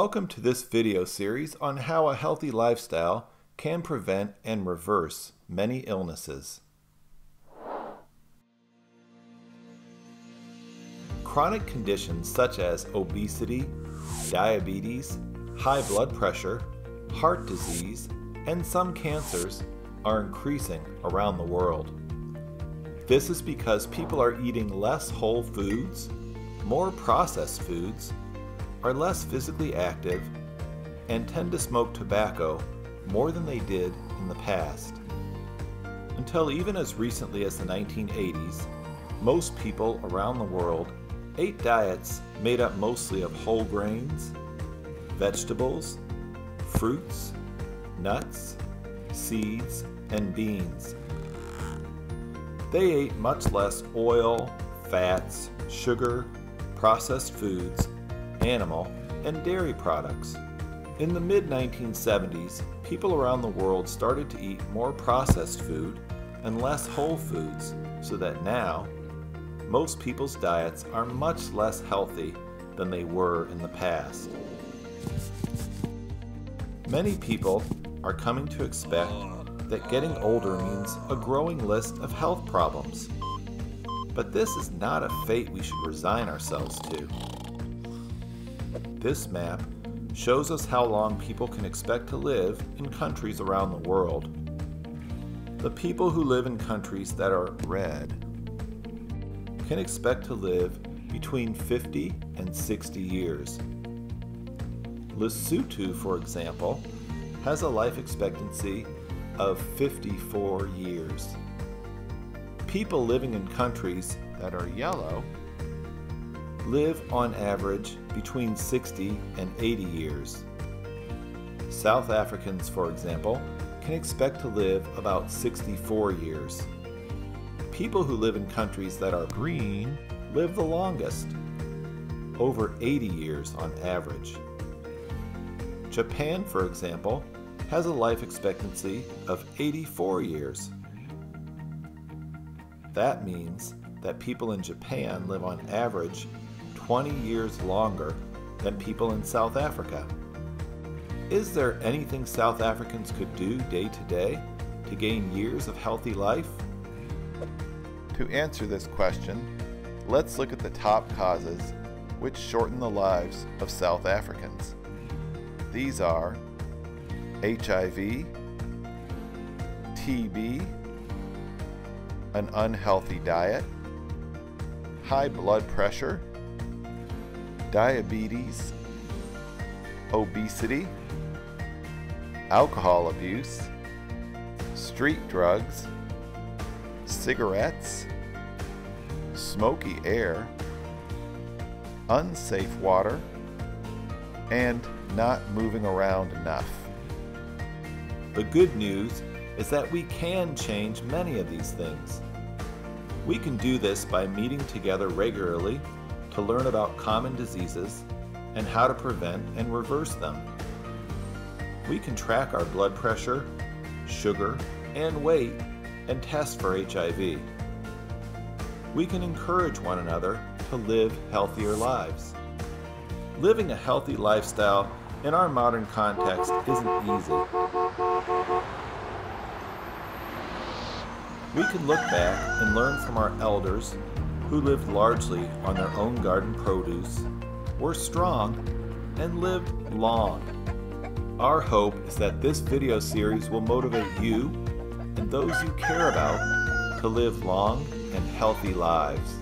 Welcome to this video series on how a healthy lifestyle can prevent and reverse many illnesses. Chronic conditions such as obesity, diabetes, high blood pressure, heart disease, and some cancers are increasing around the world. This is because people are eating less whole foods, more processed foods, are less physically active, and tend to smoke tobacco more than they did in the past. Until even as recently as the 1980s, most people around the world ate diets made up mostly of whole grains, vegetables, fruits, nuts, seeds, and beans. They ate much less oil, fats, sugar, processed foods, animal, and dairy products. In the mid-1970s, people around the world started to eat more processed food and less whole foods, so that now, most people's diets are much less healthy than they were in the past. Many people are coming to expect that getting older means a growing list of health problems. But this is not a fate we should resign ourselves to. This map shows us how long people can expect to live in countries around the world. The people who live in countries that are red can expect to live between 50 and 60 years. Lesotho, for example, has a life expectancy of 54 years. People living in countries that are yellow live on average between 60 and 80 years. South Africans, for example, can expect to live about 64 years. People who live in countries that are green live the longest, over 80 years on average. Japan, for example, has a life expectancy of 84 years. That means that people in Japan live on average 20 years longer than people in South Africa. Is there anything South Africans could do day to day to gain years of healthy life? To answer this question, let's look at the top causes which shorten the lives of South Africans. These are HIV, TB, an unhealthy diet, high blood pressure, diabetes, obesity, alcohol abuse, street drugs, cigarettes, smoky air, unsafe water, and not moving around enough. The good news is that we can change many of these things. We can do this by meeting together regularly to learn about common diseases and how to prevent and reverse them. We can track our blood pressure, sugar, and weight and test for HIV. We can encourage one another to live healthier lives. Living a healthy lifestyle in our modern context isn't easy. We can look back and learn from our elders who lived largely on their own garden produce, were strong, and lived long. Our hope is that this video series will motivate you and those you care about to live long and healthy lives.